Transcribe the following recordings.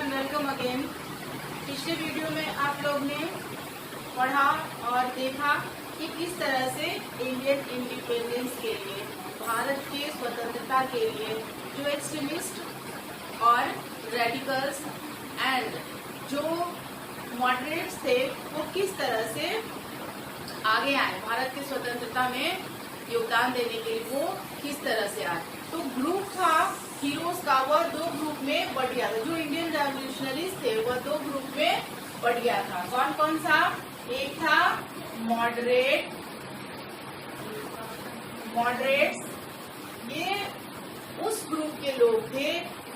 Everyone, welcome again. पिछले video में आप लोग ने पढ़ा और देखा कि किस तरह से इंडियन इंडिपेंडेंस के लिए, भारत के स्वतंत्रता के लिए जो एक्सट्रीमिस्ट और रेडिकल्स एंड जो मॉडरेट्स थे वो किस तरह से आगे आए, भारत की स्वतंत्रता में योगदान देने के लिए वो किस तरह से आए। तो ग्रुप था हीरोज का, वह दो ग्रुप में बट गया था। जो इंडियन रेवोल्यूशनरीज थे वह दो ग्रुप में बट गया था। कौन कौन सा? एक था मॉडरेट्स, ये उस ग्रुप के लोग थे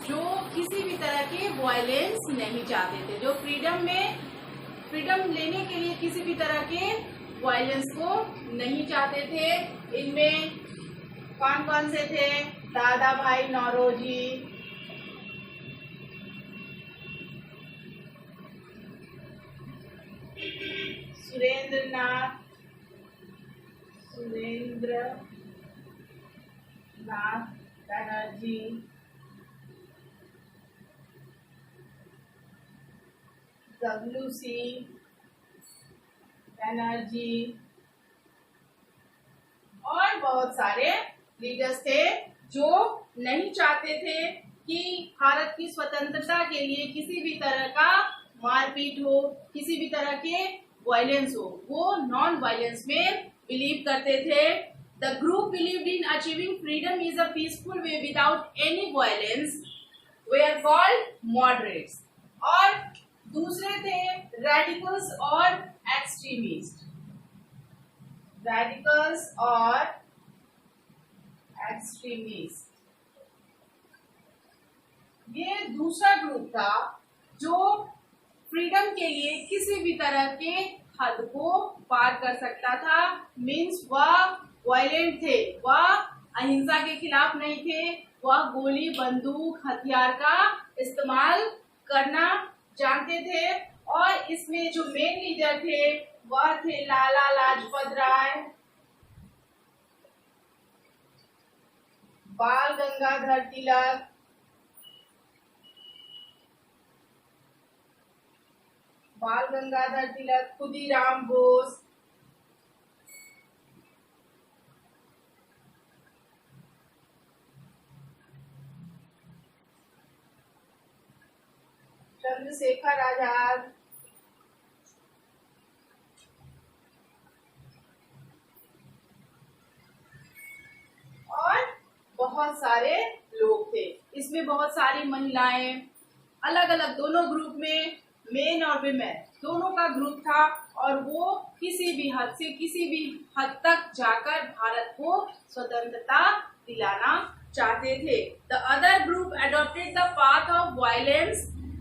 जो किसी भी तरह के वायलेंस नहीं चाहते थे, जो फ्रीडम लेने के लिए किसी भी तरह के वायलेंस को नहीं चाहते थे। इनमें कौन कौन से थे? दादा भाई नौरोजी, सुरेंद्रनाथ बनर्जी, डब्ल्यू.सी. बनर्जी और बहुत सारे लीडर्स थे जो नहीं चाहते थे कि भारत की स्वतंत्रता के लिए किसी भी तरह का मारपीट हो, किसी भी तरह के वायलेंस हो। वो नॉन वायलेंस में बिलीव करते थे। The group believed in achieving freedom is a peaceful way without any violence, वे आर कॉल्ड मॉडरेट्स। और दूसरे थे रेडिकल्स और एक्सट्रीमिस्ट। रेडिकल्स और एक्सट्रीमिस्ट, ये दूसरा ग्रुप था जो फ्रीडम के लिए किसी भी तरह के हद को पार कर सकता था। मीन्स वह वायलेंट थे, वह अहिंसा के खिलाफ नहीं थे, वह गोली बंदूक हथियार का इस्तेमाल करना जानते थे। और इसमें जो मेन लीडर थे वह थे लाला लाजपत राय, बाल गंगाधर तिलक, खुदीराम बोस, चंद्रशेखर आजाद, और बहुत सारे लोग थे। इसमें बहुत सारी महिलाएं, अलग अलग दोनों ग्रुप में मेन और विमेन दोनों का ग्रुप था। और वो किसी भी हद तक जाकर भारत को स्वतंत्रता दिलाना चाहते थे। The other group adopted the path of violence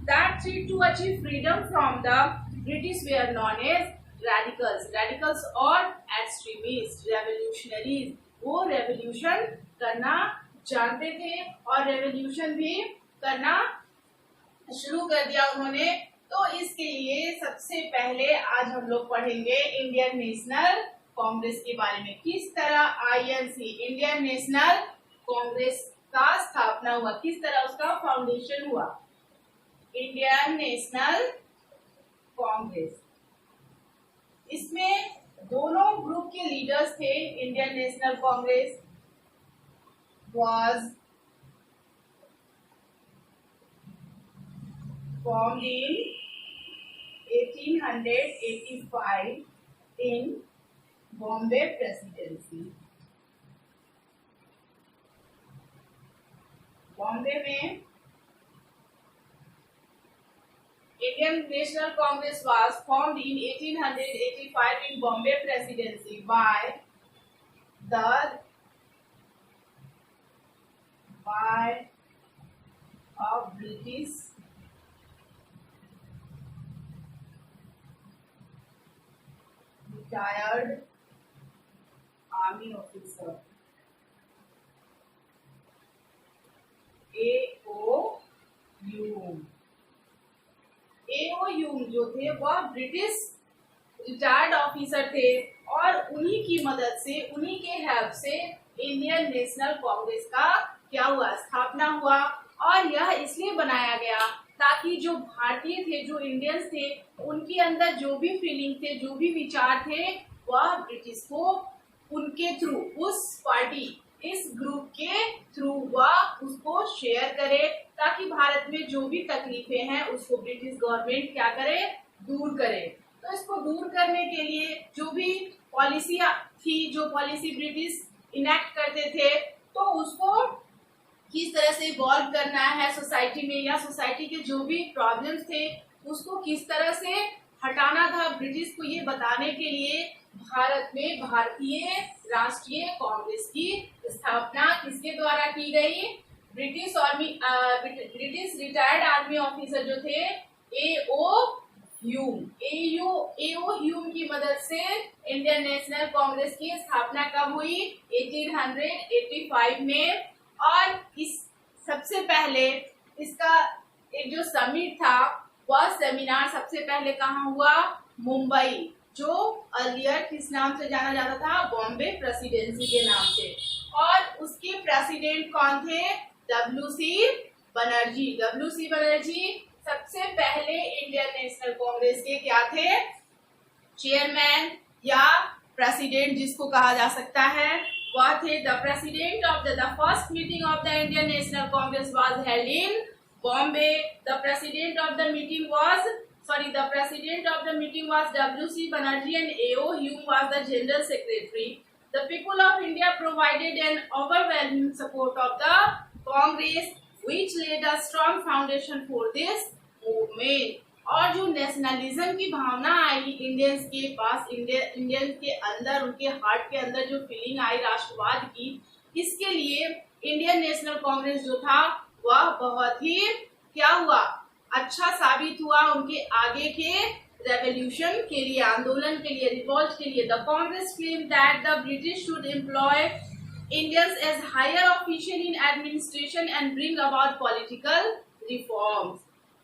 that tried to achieve freedom from the British were known as radicals और extremists, revolutionaries। वो रेवोल्यूशन करना जानते थे और रेवोल्यूशन भी करना शुरू कर दिया उन्होंने। तो इसके लिए सबसे पहले आज हम लोग पढ़ेंगे इंडियन नेशनल कांग्रेस के बारे में। किस तरह आईएनसी, इंडियन नेशनल कांग्रेस का स्थापना हुआ, किस तरह उसका फाउंडेशन हुआ। इंडियन नेशनल कांग्रेस, इसमें दोनों ग्रुप के लीडर्स थे। Indian national Congress was formed in 1885 in Bombay Presidency। Bombay में Indian National Congress was formed in 1885 in Bombay Presidency by a British retired army officer A.O. Hume जो थे वह ब्रिटिश रिटायर्ड ऑफिसर थे और उन्हीं की मदद से, उन्हीं के हेल्प से इंडियन नेशनल कांग्रेस का क्या हुआ, स्थापना हुआ। और यह इसलिए बनाया गया ताकि जो भारतीय थे, जो इंडियंस थे, उनके अंदर जो भी फीलिंग थे, जो भी विचार थे, वह ब्रिटिश को उनके थ्रू, उस पार्टी, इस ग्रुप के थ्रू वह उसको शेयर करे, ताकि भारत में जो भी तकलीफें हैं उसको ब्रिटिश गवर्नमेंट क्या करे, दूर करे। तो इसको दूर करने के लिए जो भी पॉलिसी थी, जो पॉलिसी ब्रिटिश इनेक्ट करते थे, तो उसको किस तरह से इवॉल्व करना है सोसाइटी में, या सोसाइटी के जो भी प्रॉब्लम्स थे उसको किस तरह से हटाना था, ब्रिटिश को ये बताने के लिए भारत में भारतीय राष्ट्रीय कांग्रेस की स्थापना किसके द्वारा की गई? ब्रिटिश रिटायर्ड आर्मी ऑफिसर जो थे A.O. ह्यूम की मदद से इंडियन नेशनल कांग्रेस की स्थापना कब हुई? 1885 में। और इस सबसे पहले इसका एक जो समिट था, वह सेमिनार सबसे पहले कहाँ हुआ? मुंबई, जो अर्लियर किस नाम से जाना जाता था? बॉम्बे प्रेसिडेंसी के नाम से। और उसके प्रेसिडेंट कौन थे? WC बनर्जी। WC बनर्जी सबसे पहले इंडियन नेशनल कांग्रेस के क्या थे? चेयरमैन या प्रेसिडेंट जिसको कहा जा सकता है, वह थे। The president of the first meeting of the Indian national Congress was held in Bombay. The president of the meeting was WC Banerjee and A.O. Hume was the general secretary. The people of India provided an overwhelming support of the Congress, which laid a strong foundation for this movement. और जो nationalism की भावना आई Indians के पास, Indian के अंदर, उनके heart के अंदर जो फीलिंग आई राष्ट्रवाद की, इसके लिए इंडियन नेशनल कांग्रेस जो था वह बहुत ही क्या हुआ? अच्छा साबित हुआ उनके आगे के रेवोल्यूशन के लिए, आंदोलन के लिए, रिवॉल्ट के लिए। The Congress claim that the British should employ Indians as higher official in administration and bring about political reforms.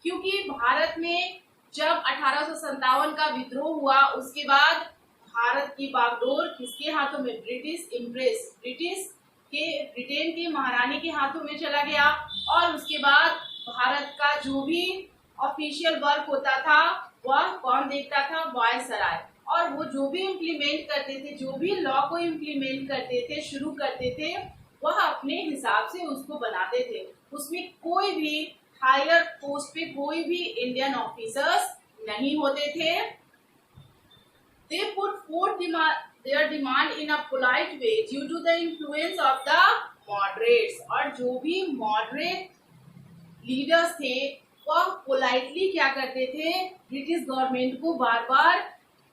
क्योंकि भारत में जब 1857 का विद्रोह हुआ, उसके बाद भारत की बागडोर किसके हाथों में? ब्रिटिश इम्प्रेस, ब्रिटेन के महारानी के हाथों में चला गया। और उसके बाद भारत का जो भी ऑफिशियल वर्क होता था वह कौन देखता था? वायसराय। और वो जो भी इम्प्लीमेंट करते थे, जो भी लॉ को इम्प्लीमेंट करते थे, शुरू करते थे, वह अपने हिसाब से उसको बनाते थे। उसमें कोई भी हायर पोस्ट पे कोई भी इंडियन ऑफिसर्स नहीं होते थे। They put forth their demand in a polite way due to the influence of the moderates. और जो भी मॉडरेट लीडर्स थे वह पोलाइटली क्या करते थे? ब्रिटिश गवर्नमेंट को बार बार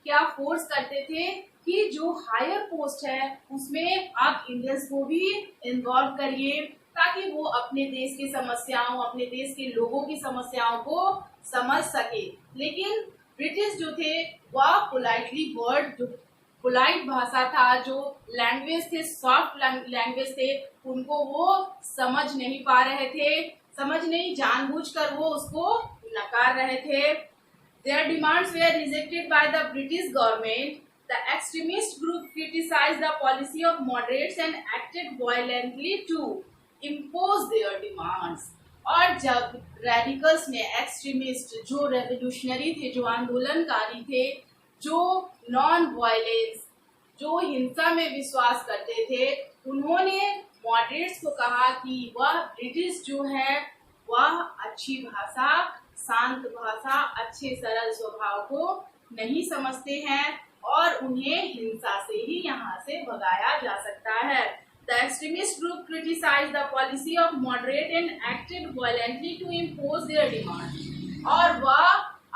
क्या फोर्स करते थे कि जो हायर पोस्ट है उसमें आप इंडियंस को भी इन्वॉल्व करिए, ताकि वो अपने देश की समस्याओं, अपने देश के लोगों की समस्याओं को समझ सके। लेकिन ब्रिटिश जो थे वह पोलाइटली वर्ड, जो पोलाइट भाषा था, जो लैंग्वेज थे, सॉफ्ट लैंग्वेज थे, उनको वो समझ नहीं पा रहे थे, समझ नहीं, जानबूझकर वो उसको नकार रहे थे। Their demands were rejected by the British government. The extremist group criticized the policy of moderates and acted violently to impose their demands. और जब रेडिकल्स ने, एक्सट्रीमिस्ट, जो रेवोल्यूशनरी थे, जो आंदोलनकारी थे, जो नॉन वायलेंस, जो हिंसा में विश्वास करते थे, उन्होंने मॉडरेट्स को कहा कि वह ब्रिटिश जो है वह अच्छी भाषा, शांत भाषा, अच्छे सरल स्वभाव को नहीं समझते हैं और उन्हें हिंसा से ही यहाँ से भगाया जा सकता है। The extremist group criticized the policy of moderate and acted violently to impose their demand. और वह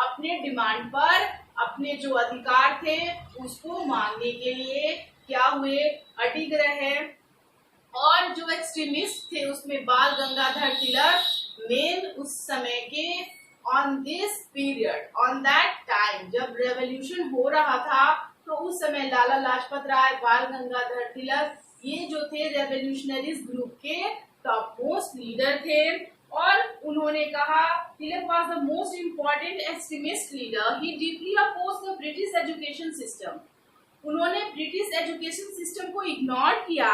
अपने डिमांड पर, अपने जो अधिकार थे उसको मांगने के लिए क्या हुए? अडिग रहे। और जो एक्सट्रीमिस्ट थे उसमें बाल गंगाधर तिलक मेन उस समय के, on this period, on that time, जब रेवोल्यूशन हो रहा था, तो उस समय लाला लाजपत राय, बाल गंगाधर तिलक, ये जो थे रेवोल्यूशनरीज ग्रुप के टॉप मोस्ट लीडर थे। और उन्होंने कहा, Tilak was the most important extremist leader, he deeply opposed the British education system. उन्होंने ब्रिटिश एजुकेशन सिस्टम को इग्नोर किया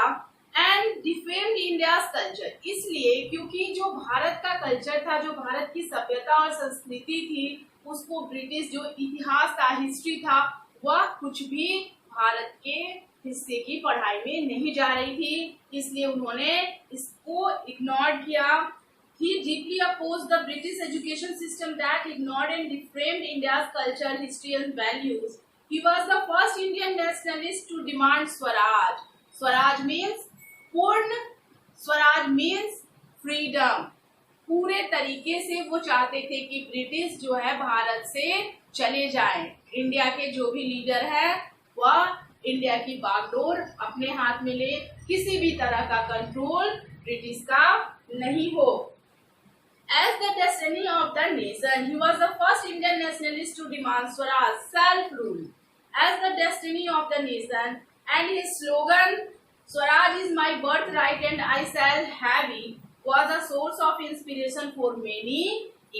एंड डिफेंड इंडियाज कल्चर, इसलिए क्योंकि जो भारत का कल्चर था, जो भारत की सभ्यता और संस्कृति थी, उसको ब्रिटिश जो इतिहास था, हिस्ट्री था, वह कुछ भी भारत के हिस्से की पढ़ाई में नहीं जा रही थी, इसलिए उन्होंने इसको इग्नोर किया। He deeply opposed the British education system that ignored and defamed India's culture, history and values. He was the first Indian nationalist to demand Swaraj. Swaraj means पूर्ण, स्वराज मीन्स फ्रीडम। पूरे तरीके से वो चाहते थे कि ब्रिटिश जो है भारत से चले जाएं। इंडिया के जो भी लीडर है वह इंडिया की बागडोर अपने हाथ में ले, किसी भी तरह का कंट्रोल ब्रिटिश का नहीं हो। As the destiny of the nation, he was the first Indian nationalist to demand Swaraj, self-rule, as the destiny of the nation, and his slogan, Swaraj is my birthright and I shall have it, was a source of inspiration for many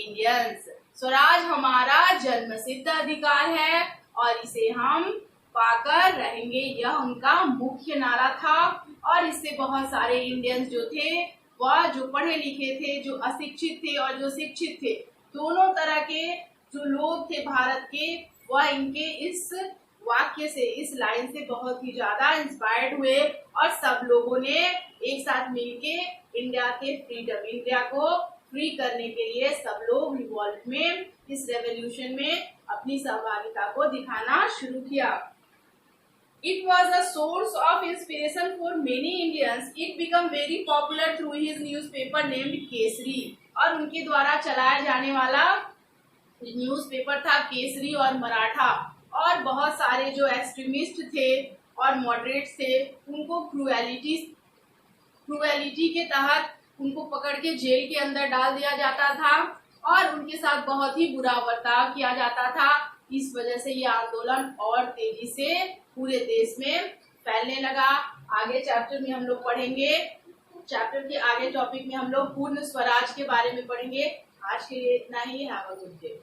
Indians. Swaraj हमारा जन्मसिद्ध अधिकार है और इसे हम पाकर रहेंगे, यह उनका मुख्य नारा था। और इससे बहुत सारे इंडियंस जो थे, वह जो पढ़े लिखे थे, जो अशिक्षित थे और जो शिक्षित थे, दोनों तरह के जो लोग थे भारत के, वह इनके इस वाक्य से, इस लाइन से बहुत ही ज्यादा इंस्पायर्ड हुए और सब लोगों ने एक साथ मिलके इंडिया के फ्रीडम, इंडिया को फ्री करने के लिए सब लोग रिवॉल्ट में, इस रेवोल्यूशन में अपनी सहभागिता को दिखाना शुरू किया। It was a source of inspiration for many Indians. It became very popular through his newspaper named Kesari, और उनके द्वारा चलाया जाने वाला न्यूज़पेपर था केसरी और मराठा। और बहुत सारे जो एक्सट्रीमिस्ट थे और मॉडरेट्स थे, उनको क्रूएलिटी के तहत उनको पकड़ के जेल के अंदर डाल दिया जाता था और उनके साथ बहुत ही बुरा बर्ताव किया जाता था। इस वजह से ये आंदोलन और तेजी से पूरे देश में फैलने लगा। आगे चैप्टर में हम लोग पढ़ेंगे, चैप्टर के आगे टॉपिक में हम लोग पूर्ण स्वराज के बारे में पढ़ेंगे। आज के लिए इतना ही। Have a good day.